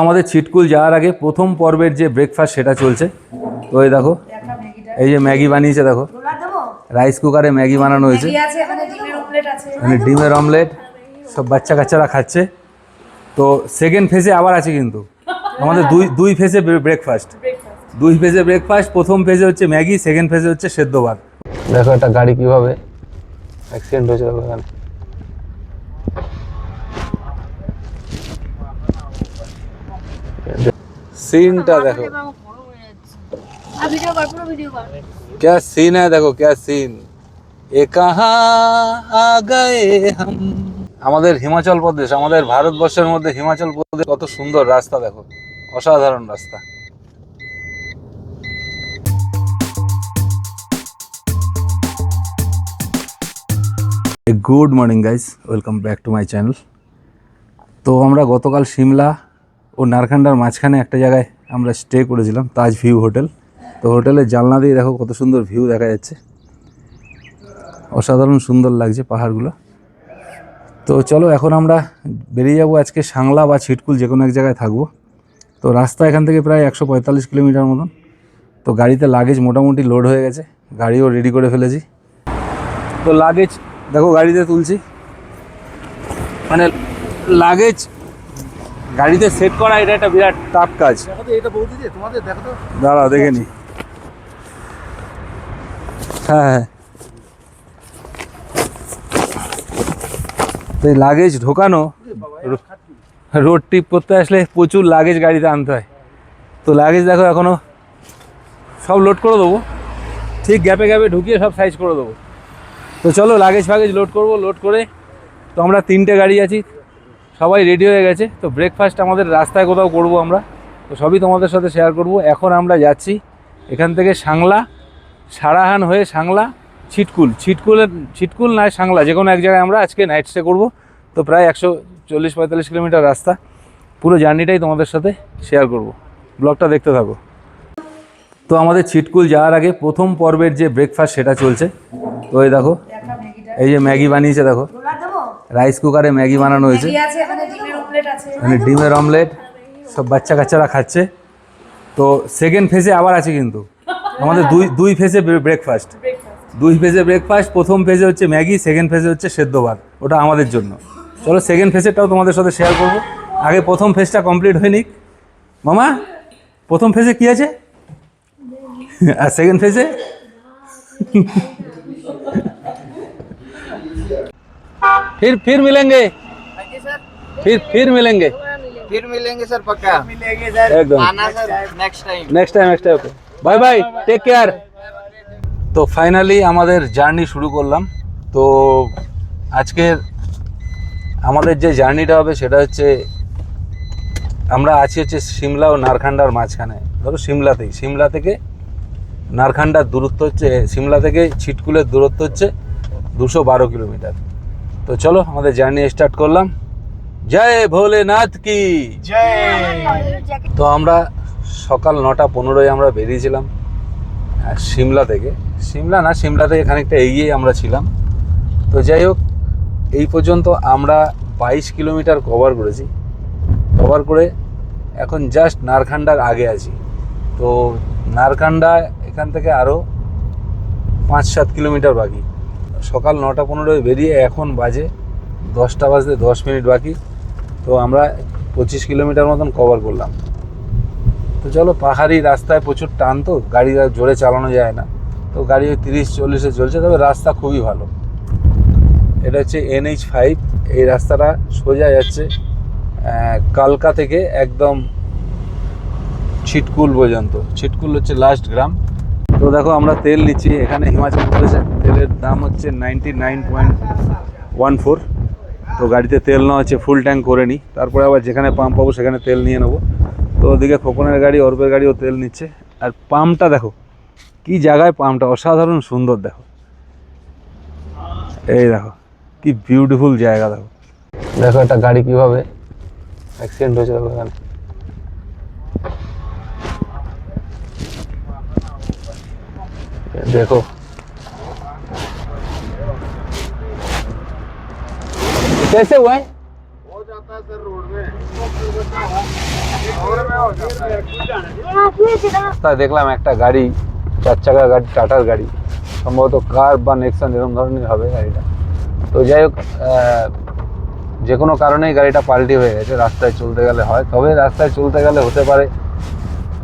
আমাদের ছিটকুল যাওয়ার আগে প্রথম পর্বের যে ব্রেকফাস্ট সেটা চলছে। তো এই দেখো, এই যে ম্যাগি বানিয়েছে, দেখো রাইস কুকারে ম্যাগি বানানো হয়েছে, মানে ডিমের অমলেট, সব বাচ্চা কাচ্চারা খাচ্ছে। তো সেকেন্ড ফেজে আবার আছে কিন্তু আমাদের দুই ফেজে ব্রেকফাস্ট, দুই ফেজে ব্রেকফাস্ট। প্রথম ফেজে হচ্ছে ম্যাগি, সেকেন্ড ফেজে হচ্ছে সেদ্ধ ভাত। দেখো একটা গাড়ি কিভাবে অ্যাক্সিডেন্ট হয়েছে ওখানে। सीनটা देखो, क्या सीन है, देखो क्या सीन, ये कहाँ आ गए हम। আমাদের হিমাচল প্রদেশ, আমাদের ভারতবর্ষের মধ্যে হিমাচল প্রদেশ, কত সুন্দর রাস্তা দেখো, অসাধারণ রাস্তা। Good morning guys, welcome back to my channel. তো আমরা গতকাল সিমলা ও নারখান্ডার মাঝখানে একটা জায়গায় আমরা স্টে করেছিলাম, তাজ ভিউ হোটেল। তো হোটেলের জানলা দিয়ে দেখো কত সুন্দর ভিউ দেখা যাচ্ছে, অসাধারণ সুন্দর লাগছে পাহাড়গুলো। তো চলো এখন আমরা বেরিয়ে যাব আজকে সাংলা বা ছিটকুল, যে কোনো এক জায়গায় থাকবো। তো রাস্তা এখান থেকে প্রায় 145 কিলোমিটার মতন। তো গাড়িতে লাগেজ মোটামুটি লোড হয়ে গেছে, গাড়িও রেডি করে ফেলেছি। তো লাগেজ দেখো গাড়িতে তুলছি, মানে লাগেজ গাড়িতে সেট করা এটা একটা বিরাট টাফ কাজ। দাঁড়া দেখে নি। হ্যাঁ, তো এই লাগেজ ঢোকানো, রোড ট্রিপ করতে আসলে প্রচুর লাগেজ গাড়িতে আনতে হয়। তো লাগেজ দেখো এখনও সব লোড করে দেবো, ঠিক গ্যাপে গ্যাপে ঢুকিয়ে সব সাইজ করে দেবো। তো চলো লাগেজ ফাগেজ লোড করবো, লোড করে তো আমরা 3টে গাড়ি আছি, সবাই রেডি হয়ে গেছে। তো ব্রেকফাস্ট আমাদের রাস্তায় কোথাও করব আমরা, তো সবই তোমাদের সাথে শেয়ার করব। এখন আমরা যাচ্ছি এখান থেকে সাংলা, সারাহান হয়ে সাংলা, ছিটকুল নয় সাংলা, যে কোনো এক জায়গায় আমরা আজকে নাইট স্টে করবো। তো প্রায় 140-45 কিলোমিটার রাস্তা, পুরো জার্নিটাই তোমাদের সাথে শেয়ার করব, ব্লগটা দেখতে থাকো। তো আমাদের ছিটকুল যাওয়ার আগে প্রথম পর্বের যে ব্রেকফাস্ট সেটা চলছে। তো এই দেখো, এই যে ম্যাগি বানিয়েছে, দেখো রাইস কুকারে ম্যাগি বানানো হয়েছে, মানে ডিমের অমলেট, সব বাচ্চা কাচ্চারা খাচ্ছে। তো সেকেন্ড ফেজে আবার আছে কিন্তু আমাদের দুই ফেজে ব্রেকফাস্ট, দুই ফেজে ব্রেকফাস্ট। প্রথম ফেজে হচ্ছে ম্যাগি, সেকেন্ড ফেজে হচ্ছে সেদ্ধ ভাত, ওটা আমাদের জন্য। চলো সেকেন্ড ফেজেরটাও তোমাদের সাথে শেয়ার করব, আগে প্রথম ফেজটা কমপ্লিট হয়ে নিক। মামা, প্রথম ফেজে কি আছে আর সেকেন্ড ফেজে? फिर मिलेंगे, फिर मिलेंगे सर, पक्का मिलेंगे सर, एकदम आना sir, next time okay, bye bye, take care. তো ফাইনালি আমাদের জার্নি শুরু করলাম। তো আজকের আমাদের যে জার্নিটা হবে সেটা হচ্ছে, আমরা আছি হচ্ছে সিমলা ও নারখান্ডার মাঝখানে। ধরো সিমলা থেকে নারখান্ডার দূরত্ব হচ্ছে, সিমলা থেকে ছিটকুলের দূরত্ব হচ্ছে 212 কিলোমিটার। তো চলো আমাদের জার্নি স্টার্ট করলাম। জয় ভোলেনাথ কি জয়। তো আমরা সকাল 9:15 আমরা বেরিয়েছিলাম সিমলা থেকে, সিমলা থেকে খানিকটা এগিয়ে আমরা ছিলাম। তো যাই হোক, এই পর্যন্ত আমরা 22 কিলোমিটার কভার করেছি, কভার করে এখন জাস্ট নারখান্ডার আগে আছি। তো নারখান্ডা এখান থেকে আরও 5-7 কিলোমিটার বাকি। সকাল 9:15 বেরিয়ে এখন বাজে 10টা বাজতে 10 মিনিট বাকি। তো আমরা 25 কিলোমিটার মতন কভার করলাম। তো চলো, পাহাড়ি রাস্তায় প্রচুর টান, তো গাড়ি জোরে চালানো যায় না, তো গাড়ি 30-40-এ চলছে, তবে রাস্তা খুবই ভালো। এটা হচ্ছে NH5, এই রাস্তাটা সোজা যাচ্ছে কালকা থেকে একদম ছিটকুল পর্যন্ত। ছিটকুল হচ্ছে লাস্ট গ্রাম। তো দেখো আমরা তেল নিচ্ছি এখানে হিমাচল প্রদেশে, তেলের দাম হচ্ছে 99.14। তো গাড়িতে তেল নেওয়া হচ্ছে, ফুল ট্যাঙ্ক করে নিই, তারপরে আবার যেখানে পাম্প পাবো সেখানে তেল নিয়ে নেবো। তো ওদিকে খোকনের গাড়ি, অর্পের গাড়িও তেল নিচ্ছে। আর পাম্পটা দেখো কি জায়গায়, পাম্পটা অসাধারণ সুন্দর, দেখো এই দেখো কি বিউটিফুল জায়গা। দেখো একটা গাড়ি কিভাবে অ্যাক্সিডেন্ট হয়েছে ওখানে। देखो कैसे हुआ है, हो जाता है सर रोड में, রাস্তায় দেখলাম একটা গাড়ি, 4 চাকার গাড়ি, টাটার গাড়ি, সম্ভবত কার বা নেক্সন এরকম ধরনের হবে গাড়িটা। তো যাই হোক, যে কোনো কারণেই গাড়িটা পাল্টি হয়ে গেছে। রাস্তায় চলতে গেলে হয়, তবে রাস্তায় চলতে গেলে হতে পারে,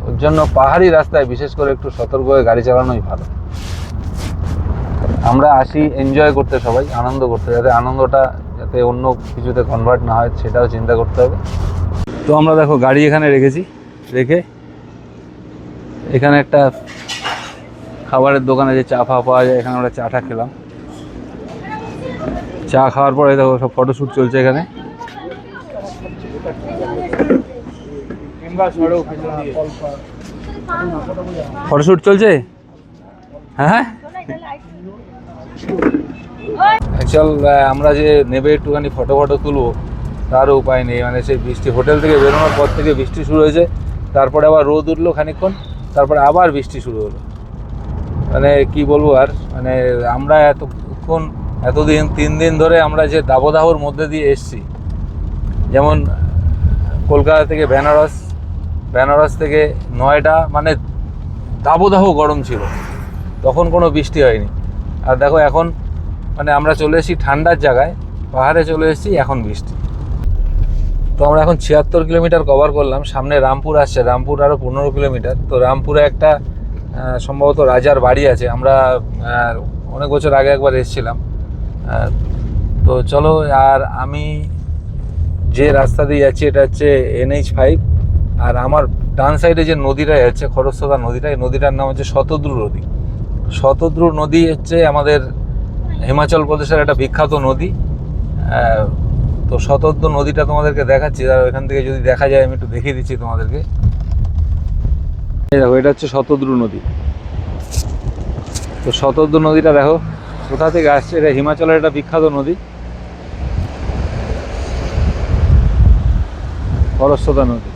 ওর জন্য পাহাড়ি রাস্তায় বিশেষ করে একটু সতর্ক হয়ে গাড়ি চালানোই ভালো। আমরা আসি এনজয় করতে, সবাই আনন্দ করতে, যাতে আনন্দটা যাতে অন্য কিছুতে কনভার্ট না হয় সেটাও চিন্তা করতে হবে। তো আমরা দেখো গাড়ি এখানে রেখেছি, রেখে এখানে একটা খাবারের দোকানে যে চা ফা পাওয়া যায়, এখানে আমরা চাটা খেলাম। চা খাওয়ার পরে দেখো সব ফটোশ্যুট চলছে এখানে। ফটোশ্যুট চলছে, হ্যাঁ। অ্যাকচুয়াল আমরা যে নেবে একটুখানি ফটো তুলবো, তারও উপায় নেই। মানে সেই বৃষ্টি, হোটেল থেকে বেরোনোর পর থেকে বৃষ্টি শুরু হয়েছে, তারপরে আবার রোদ উঠলো খানিকক্ষণ, তারপরে আবার বৃষ্টি শুরু হলো। মানে কি বলবো আর, মানে আমরা এতদিন 3 দিন ধরে আমরা যে দাবদাহর মধ্যে দিয়ে এসছি, যেমন কলকাতা থেকে বেনারস থেকে নয়ডা, মানে দাবদাহ গরম ছিল, তখন কোনো বৃষ্টি হয়নি। আর দেখো এখন মানে আমরা চলে এসেছি ঠান্ডার জায়গায়, পাহাড়ে চলে এসেছি, এখন বৃষ্টি। তো আমরা এখন 76 কিলোমিটার কভার করলাম। সামনে রামপুর আসছে, রামপুর আরও 15 কিলোমিটার। তো রামপুরে একটা সম্ভবত রাজার বাড়ি আছে, আমরা অনেক বছর আগে একবার এসেছিলাম। তো চলো, আর আমি যে রাস্তা দিয়ে যাচ্ছি এটা হচ্ছে NH5, আর আমার ডান সাইডে যে নদীটা যাচ্ছে, খরস্রোতা নদীটা, এই নদীটার নাম হচ্ছে শতদ্রু নদী। শতদ্রু নদী হচ্ছে আমাদের হিমাচল প্রদেশের একটা বিখ্যাত নদী। তো শতদ্রু নদীটা তোমাদেরকে দেখাচ্ছি, আর এখান থেকে যদি দেখা যায় আমি একটু দেখিয়ে দিচ্ছি তোমাদেরকে। এই দেখো, এটা হচ্ছে শতদ্রু নদী। তো শতদ্রু নদীটা দেখো কোথা থেকে আসছে, এটা হিমাচলের একটা বিখ্যাত নদী, খরস্রোতা নদী।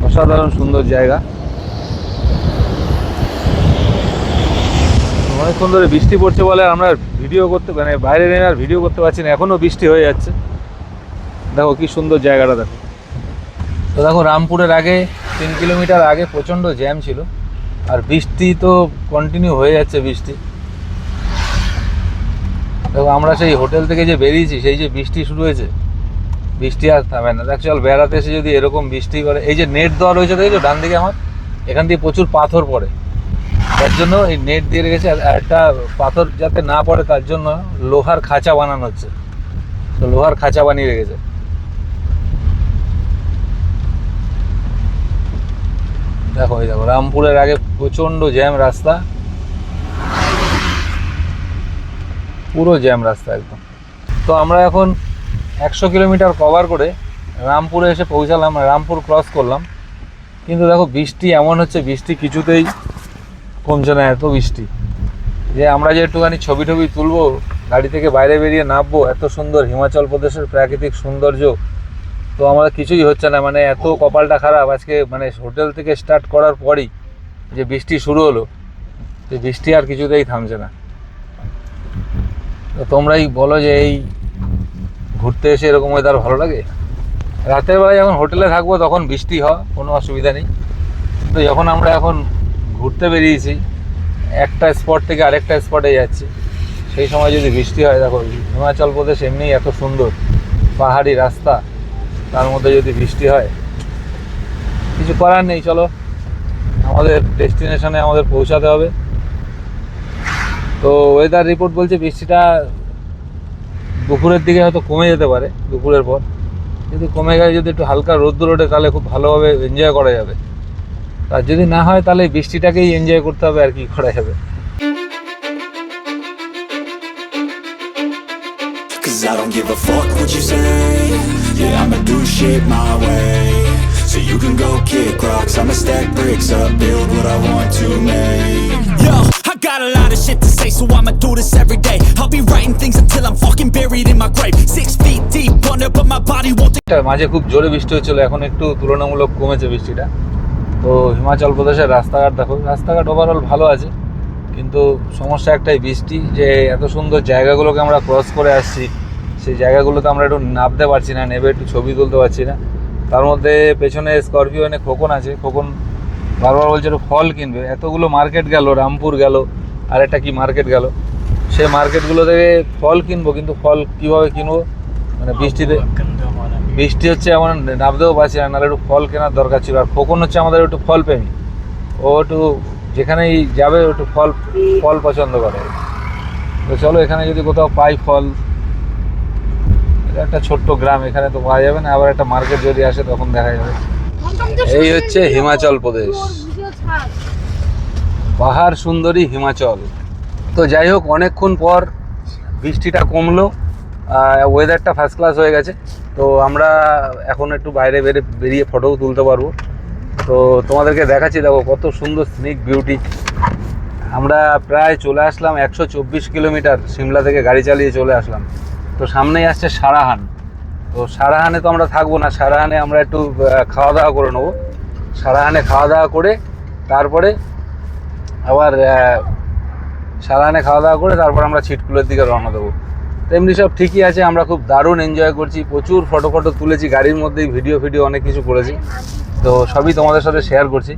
অসাধারণ সুন্দর জায়গা। অনেকক্ষণ ধরে বৃষ্টি পড়ছে বলে আমরা ভিডিও করতে, মানে বাইরে নেমে আর ভিডিও করতে পারছি না, এখনও বৃষ্টি হয়ে যাচ্ছে। দেখো কি সুন্দর জায়গাটা দেখো। তো দেখো রামপুরের আগে 3 কিলোমিটার আগে প্রচণ্ড জ্যাম ছিল, আর বৃষ্টি তো কন্টিনিউ হয়ে যাচ্ছে বৃষ্টি। দেখো আমরা সেই হোটেল থেকে যে বেরিয়েছি, সেই যে বৃষ্টি শুরু হয়েছে, বৃষ্টি আর থামে না। অ্যাকচুয়াল বেড়াতে এসে যদি এরকম বৃষ্টি করে, এই যে নেট দেওয়া রয়েছে দেখেছো ডান দিকে আমার, এখান দিয়ে প্রচুর পাথর পড়ে, তার জন্য এই নেট দিয়ে রেখেছে। আর একটা পাথর যাতে না পড়ে তার জন্য লোহার খাঁচা বানানো হচ্ছে, তো লোহার খাঁচা বানিয়ে রেখেছে। দেখো এই দেখো রামপুরের আগে প্রচণ্ড জ্যাম রাস্তা, পুরো জ্যাম রাস্তা একদম। তো আমরা এখন 100 কিলোমিটার কভার করে রামপুরে এসে পৌঁছালাম, রামপুর ক্রস করলাম। কিন্তু দেখো বৃষ্টি এমন হচ্ছে, বৃষ্টি কিছুতেই কমছে না, এত বৃষ্টি যে আমরা যে একটুখানি ছবি তুলবো, গাড়ি থেকে বাইরে বেরিয়ে নামবো, এত সুন্দর হিমাচল প্রদেশের প্রাকৃতিক সৌন্দর্য, তো আমাদের কিছুই হচ্ছে না। মানে এত কপালটা খারাপ আজকে, মানে হোটেল থেকে স্টার্ট করার পরই যে বৃষ্টি শুরু হলো, যে বৃষ্টি আর কিছুতেই থামছে না। তো তোমরাই বলো যে এই ঘুরতে এসে এরকম ওয়েদার ভালো লাগে? রাতের বেলায় যখন হোটেলে থাকবো তখন বৃষ্টি হয়, কোনো অসুবিধা নেই। কিন্তু যখন আমরা এখন ঘুরতে বেরিয়েছি, একটা স্পট থেকে আরেকটা স্পটে যাচ্ছি, সেই সময় যদি বৃষ্টি হয়, দেখো হিমাচল প্রদেশ এমনিই এত সুন্দর পাহাড়ি রাস্তা, তার মধ্যে যদি বৃষ্টি হয়, কিছু করার নেই। চলো আমাদের ডেস্টিনেশনে আমাদের পৌঁছাতে হবে। তো ওয়েদার রিপোর্ট বলছে বৃষ্টিটা দুপুরের দিকে হয়তো কমে যেতে পারে, দুপুরের পর যদি কমে গেলে, যদি একটু হালকা রোদ্দুর ওঠে, তাহলে খুব ভালোভাবে এনজয় করা যাবে। আর যদি না হয় তাহলে বৃষ্টিটাকেই এনজয় করতে হবে, আর কি করা যাবে। Cause I don't give a fuck what you say. Yeah, I'ma do shit my way. So you can go kick rocks, I'ma stack bricks up, build what I want to make. Yo, I got a lot of shit to say, so I'ma do this every day. I'll be writing things until I'm fucking buried in my grave. 6 feet deep under, but my body won't. মাঝে খুব জোরে বৃষ্টি হচ্ছিল, এখন একটু তুলনামূলক কমেছে বৃষ্টিটা। তো হিমাচল প্রদেশের রাস্তাঘাট দেখো, রাস্তাঘাট ওভারঅল ভালো আছে, কিন্তু সমস্যা একটাই বৃষ্টি, যে এত সুন্দর জায়গাগুলোকে আমরা ক্রস করে আসছি, সেই জায়গাগুলোতে আমরা একটু নামতে পারছি না, নেবে একটু ছবি তুলতে পারছি না। তার মধ্যে পেছনে স্করপিও এনে খোকন আছে, খোকন বারবার বলছে একটু ফল কিনবে। এতগুলো মার্কেট গেল, রামপুর গেল, আর একটা কি মার্কেট গেল, সেই মার্কেটগুলো থেকে ফল কিনবো, কিন্তু ফল কীভাবে কিনবো, মানে বৃষ্টি হচ্ছে, এমন নামতেও পারছি না, নাহলে একটু ফল কেনার দরকার ছিল। আর খোকন হচ্ছে আমাদের একটু ফল প্রেমী, ও একটু যেখানেই যাবে একটু ফল পছন্দ করে। তো চলো এখানে যদি কোথাও পাই ফল, এটা একটা ছোট্ট গ্রাম, এখানে তো পাওয়া যাবে না, আবার একটা মার্কেট যদি আসে তখন দেখা যাবে। এই হচ্ছে হিমাচল প্রদেশ, পাহাড় সুন্দরী হিমাচল। তো যাই হোক, অনেকক্ষণ পর বৃষ্টিটা কমলো, ওয়েদারটা ফার্স্ট ক্লাস হয়ে গেছে। তো আমরা এখন একটু বাইরে বেরিয়ে ফটোও তুলতে পারবো। তো তোমাদেরকে দেখাচ্ছি, দেখো কত সুন্দর স্নিক বিউটি। আমরা প্রায় চলে আসলাম 124 কিলোমিটার, সিমলা থেকে গাড়ি চালিয়ে চলে আসলাম। তো সামনেই আসছে সারাহান। তো সারাহানে তো আমরা থাকবো না, সারাহানে আমরা একটু খাওয়া দাওয়া করে নেবো। সারাহানে খাওয়া দাওয়া করে তারপরে আবার সারাহানে খাওয়া দাওয়া করে তারপর আমরা ছিটকুলের দিকে রওনা দেবো। তো এমনি সব ঠিকই আছে, আমরা খুব দারুণ এনজয় করছি, প্রচুর ফটো তুলেছি গাড়ির মধ্যেই, ভিডিও অনেক কিছু করেছি। তো সবই তোমাদের সাথে শেয়ার করছি।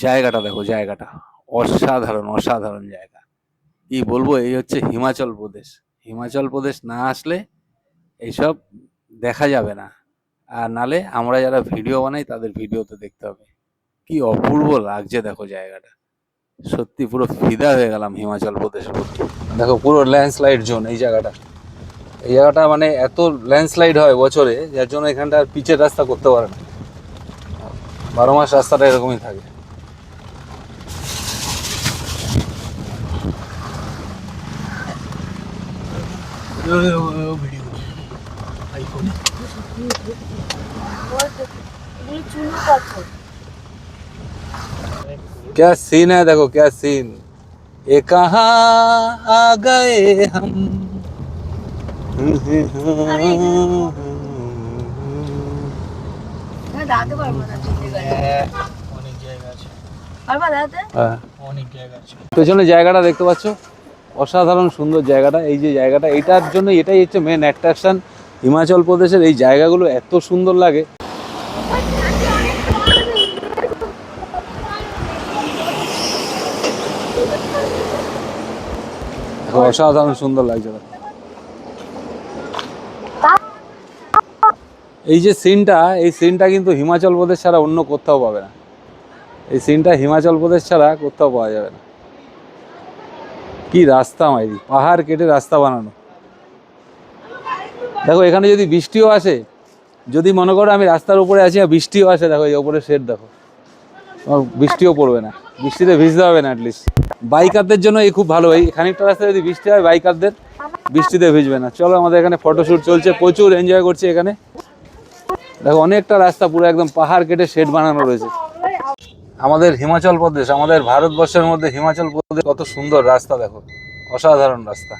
জায়গাটা দেখো, জায়গাটা অসাধারণ জায়গা, কি বলবো। এই হচ্ছে হিমাচল প্রদেশ। হিমাচল প্রদেশ না আসলে এইসব দেখা যাবে না, আর নালে আমরা যারা ভিডিও বানাই তাদের ভিডিওতে দেখতে হবে। কি অপূর্ব লাগছে দেখো জায়গাটা, সত্যি পুরো ফিদা হয়ে গেলাম হিমাচল প্রদেশের প্রতি। দেখো পুরো ল্যান্ডস্লাইড জোন এই জায়গাটা। এই জায়গাটা মানে এত ল্যান্ডস্লাইড হয় বছরে, যার জন্য এখানটা আর পিচের রাস্তা করতে পারে না, 12 মাস রাস্তাটা এরকমই থাকে। क्या सीन है, देखो क्या सीन, ये कहाँ आ गए हम। দাঁড়াতে পারবো না, চলে গেলে অনেক জায়গা আছে, পারবা দাঁড়াতে? হ্যাঁ, অনেক জায়গা আছে। পেছনে জায়গাটা দেখতে পাচ্ছ, অসাধারণ সুন্দর জায়গাটা। এই যে জায়গাটা, এটার জন্য এটাই হচ্ছে মেন অ্যাট্রাকশন হিমাচল প্রদেশের। এই জায়গাগুলো এত সুন্দর লাগে, অসাধারণ সুন্দর লাগছে। এই যে সিনটা, এই সিনটা কিন্তু হিমাচল প্রদেশ ছাড়া অন্য কোথাও পাবে না। এই সিনটা হিমাচল প্রদেশ ছাড়া কোথাও পাওয়া যাবে না। কি রাস্তা মাইরি, পাহাড় কেটে রাস্তা বানানো। দেখো এখানে যদি বৃষ্টিও আসে, যদি মনে করো আমি রাস্তার উপরে আছি আর বৃষ্টিও আসে, দেখো এই উপরে শেড দেখো, বৃষ্টিও পড়বে না, বৃষ্টিতে ভিজতে হবে না অ্যাটলিস্ট। বাইকারদের জন্য এই খুব ভালো। এই খানিকটা রাস্তায় যদি বৃষ্টি হয়, বাইকারদের বৃষ্টিতে ভিজবে না। চলো, আমাদের এখানে ফটোশ্যুট চলছে, প্রচুর এনজয় করছি এখানে। দেখো অনেকটা রাস্তা পুরো একদম পাহাড় কেটে শেড বানানো রয়েছে। আমাদের হিমাচল প্রদেশ, আমাদের ভারতবর্ষের মধ্যে হিমাচল প্রদেশ কত সুন্দর রাস্তা দেখো, অসাধারণ রাস্তা।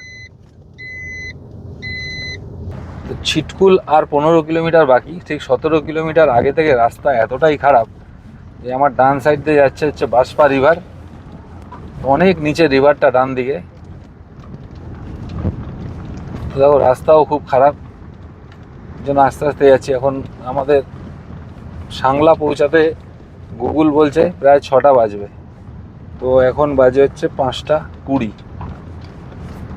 তো ছিটকুল আর 15 কিলোমিটার বাকি, ঠিক 17 কিলোমিটার আগে থেকে রাস্তা এতটাই খারাপ যে আমার ডান সাইড দিয়ে যাচ্ছে হচ্ছে বাঁশপা রিভার, অনেক নিচে রিভারটা ডান দিকে। তো দেখো রাস্তাও খুব খারাপ, জন্য আস্তে আস্তে যাচ্ছি। এখন আমাদের সাংলা পৌঁছাতে গুগল বলছে প্রায় 6টা বাজবে, তো এখন বাজে হচ্ছে 5টা 20।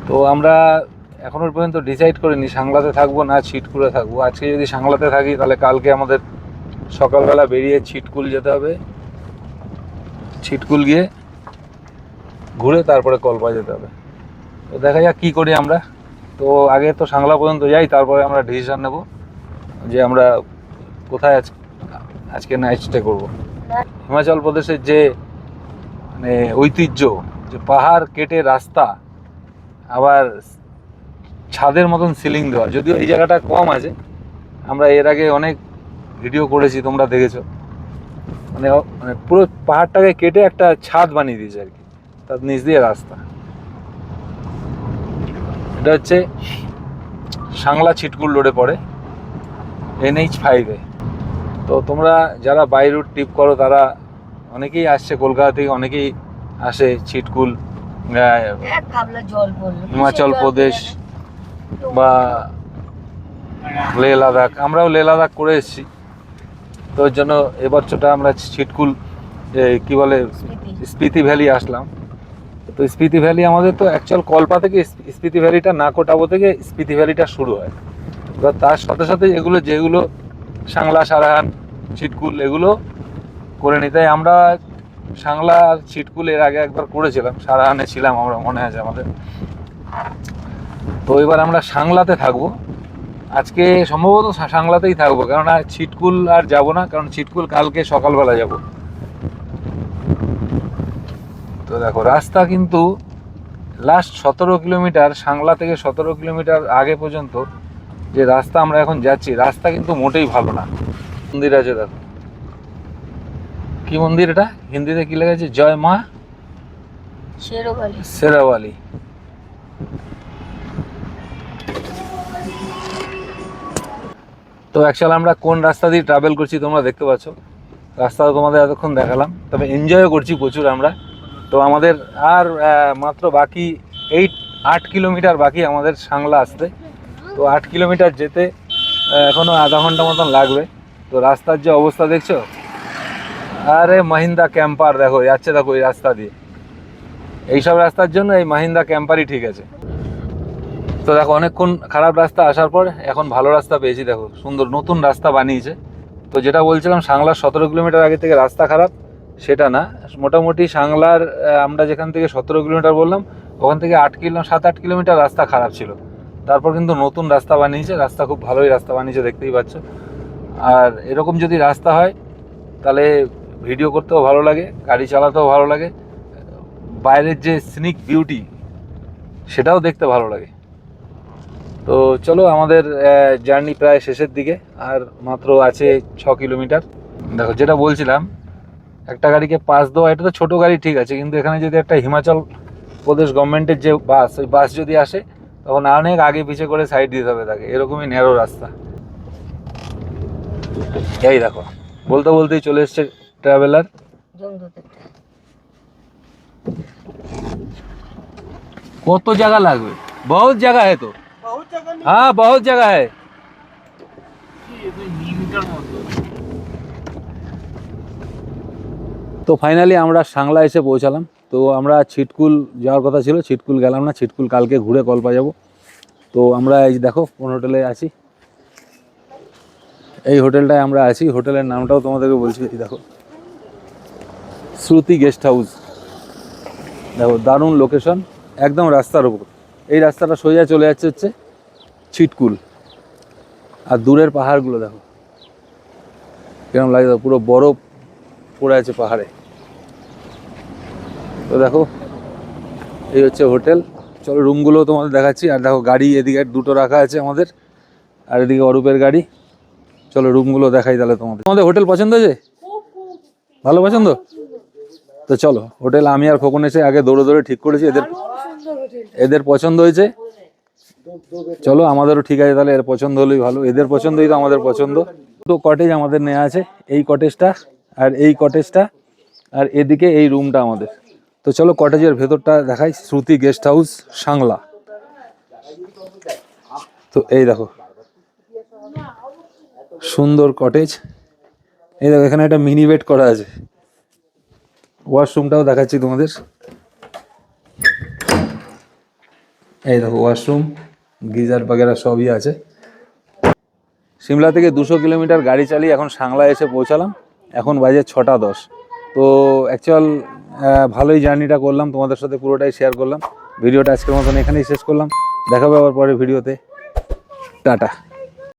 তো আমরা এখনো পর্যন্ত ডিসাইড করিনি সাংলাতে থাকবো না ছিটকুলে থাকবো। আজকে যদি সাংলাতে থাকি তাহলে কালকে আমাদের সকালবেলা বেরিয়ে ছিটকুল যেতে হবে, ছিটকুল গিয়ে ঘুরে তারপরে কলপা যেতে হবে। তো দেখা যাক কী করি আমরা। তো আগে তো সাংলা পর্যন্ত যাই, তারপরে আমরা ডিসিশন নেব যে আমরা কোথায় আজকে নাইট স্টে করবো। হিমাচল প্রদেশের যে মানে ঐতিহ্য, যে পাহাড় কেটে রাস্তা, আবার ছাদের মতন সিলিং দেওয়া, যদিও এই জায়গাটা কম আছে, আমরা এর আগে অনেক ভিডিও করেছি, তোমরা দেখেছো। মানে মানে পুরো পাহাড়টাকে কেটে একটা ছাদ বানিয়ে দিয়েছে আর কি, তার নিচ দিয়ে রাস্তা। এটা হচ্ছে সাংলা ছিটকুল রোডে পড়ে, NH5-এ। তো তোমরা যারা বাই রুট ট্রিপ করো তারা অনেকেই আসছে, কলকাতা থেকে অনেকেই আসে ছিটকুল, হিমাচল প্রদেশ বা লে লাদাখ। আমরাও লে লাদাখ করে এসেছি, তো ওর জন্য এবছরটা আমরা ছিটকুল কি বলে স্পিতি ভ্যালি আসলাম। তো স্পিতি ভ্যালি আমাদের তো অ্যাকচুয়াল কল্পা থেকে স্পিতি ভ্যালিটা নাকোটাবো থেকে স্পিতি ভ্যালিটা শুরু হয়। এবার তার সাথে সাথে এগুলো যেগুলো সাংলা, সারাহান, ছিটকুল এগুলো করে নিই। তাই আমরা সাংলা আর ছিটকুল এর আগে একবার করেছিলাম, সারাহানে ছিলাম আমরা, মনে আছে আমাদের। তো এবার আমরা সাংলাতে থাকবো আজকে, সম্ভবত সাংলাতেই থাকবো, কেননা ছিটকুল আর যাব না, কারণ ছিটকুল কালকে সকালবেলা যাব। তো দেখো রাস্তা কিন্তু লাস্ট 17 কিলোমিটার, সাংলা থেকে 17 কিলোমিটার আগে পর্যন্ত যে রাস্তা আমরা এখন যাচ্ছি, রাস্তা কিন্তু মোটেই ভালো না। মন্দির আছে দেখো, কি মন্দির এটা, হিন্দিতে কি লেখা আছে, জয় মা শেরাওয়ালি। তো অ্যাকচুয়ালি আমরা কোন রাস্তা দিয়ে ট্রাভেল করছি তোমরা দেখতে পাচ্ছ, রাস্তা তোমাদের এতক্ষণ দেখালাম, তবে এনজয়ও করছি প্রচুর আমরা। তো আমাদের আর মাত্র বাকি 8 কিলোমিটার বাকি আমাদের সাংলা আসতে। তো 8 কিলোমিটার যেতে এখনও আধা ঘন্টা মতন লাগবে। তো রাস্তার যে অবস্থা দেখছো, আরে মাহিন্দা ক্যাম্পার দেখো যাচ্ছে, দেখো এই রাস্তা দিয়ে, এইসব রাস্তার জন্য এই মাহিন্দা ক্যাম্পারই ঠিক আছে। তো দেখো অনেকক্ষণ খারাপ রাস্তা আসার পর এখন ভালো রাস্তা পেয়েছি, দেখো সুন্দর নতুন রাস্তা বানিয়েছে। তো যেটা বলছিলাম সাংলার 17 কিলোমিটার আগে থেকে রাস্তা খারাপ, সেটা না, মোটামুটি সাংলার আমরা যেখান থেকে 17 কিলোমিটার বললাম, ওখান থেকে 7-8 কিলোমিটার রাস্তা খারাপ ছিল। তারপর কিন্তু নতুন রাস্তা বানিয়েছে, রাস্তা খুব ভালোই রাস্তা বানিয়েছে, দেখতেই পাচ্ছ। আর এরকম যদি রাস্তা হয় তাহলে ভিডিও করতেও ভালো লাগে, গাড়ি চালাতেও ভালো লাগে, বাইরের যে সিনিক বিউটি সেটাও দেখতে ভালো লাগে। তো চলো, আমাদের জার্নি প্রায় শেষের দিকে, আর মাত্র আছে 6 কিলোমিটার। দেখো যেটা বলছিলাম, একটা গাড়িকে পাস দেওয়া, এটা তো ছোটো গাড়ি ঠিক আছে, কিন্তু এখানে যদি একটা হিমাচল প্রদেশ গভর্নমেন্টের যে বাস, ওই বাস যদি আসে তখন অনেক আগে পিছে করে সাইড দিতে হবে তাকে, এরকমই ন্যারো রাস্তা। এই দেখো বলতে বলতেই চলে এসছে ট্রাভেলার। কত জায়গা লাগবে, বহুত জায়গা है तो, हाँ बहुत जगह है। তো ফাইনালি আমরা সাংলা এসে পৌঁছালাম। তো আমরা ছিটকুল যাওয়ার কথা ছিল, ছিটকুল গেলাম না, ছিটকুল কালকে ঘুরে কল্পা যাব। তো আমরা এই দেখো কোন হোটেলে আছি, এই হোটেলটায় আমরা আছি, হোটেলের নামটাও তোমাদেরকে বলছি। এই দেখো শ্রুতি গেস্ট হাউস, দেখো দারুণ লোকেশন, একদম রাস্তার উপর। এই রাস্তাটা সোজা চলে যাচ্ছে হচ্ছে ছিটকুল, আর দূরের পাহাড়গুলো দেখো কিরকম লাগে, পুরো বরফ পড়ে আছে পাহাড়ে। তো দেখো এই হচ্ছে হোটেল। চলো রুমগুলো তোমাদের দেখাচ্ছি। আর দেখো গাড়ি এদিকে দুটো রাখা আছে আমাদের, আর এদিকে অরূপের গাড়ি। চলো রুমগুলো দেখাই তাহলে তোমাদের। তোমাদের হোটেল পছন্দ হয়েছে? ভালো পছন্দ? তো চলো হোটেল আমি আর খোকন এসে আগে দৌড়ে দৌড়ে ঠিক করেছি, এদের পছন্দ হয়েছে। চলো আমাদেরও ঠিক আছে, তাহলে এর পছন্দ হলেই ভালো, এদের পছন্দই তো আমাদের পছন্দ। দুটো কটেজ আমাদের নেওয়া আছে, এই কটেজটা আর এই কটেজটা, আর এদিকে এই রুমটা আমাদের। তো চলো কটেজের ভেতরটা দেখাই, শ্রুতি গেস্ট হাউস সাংলা। তো এই দেখো সুন্দর কটেজ, এই দেখো এখানে একটা মিনি বেড করা আছে। ওয়াশরুমটাও দেখাচ্ছি তোমাদের, এই দেখো ওয়াশরুম, গিজার বাগেরা সবই আছে। সিমলা থেকে 200 কিলোমিটার গাড়ি চালিয়ে এখন সাংলা এসে পৌঁছালাম, এখন বাজে 6টা 10। তো অ্যাকচুয়াল ভালোই জার্নিটা করলাম, তোমাদের সাথে পুরোটাই শেয়ার করলাম। ভিডিওটা আজকের মতন এখানেই শেষ করলাম, দেখাবে আবার পরে ভিডিওতে, টাটা।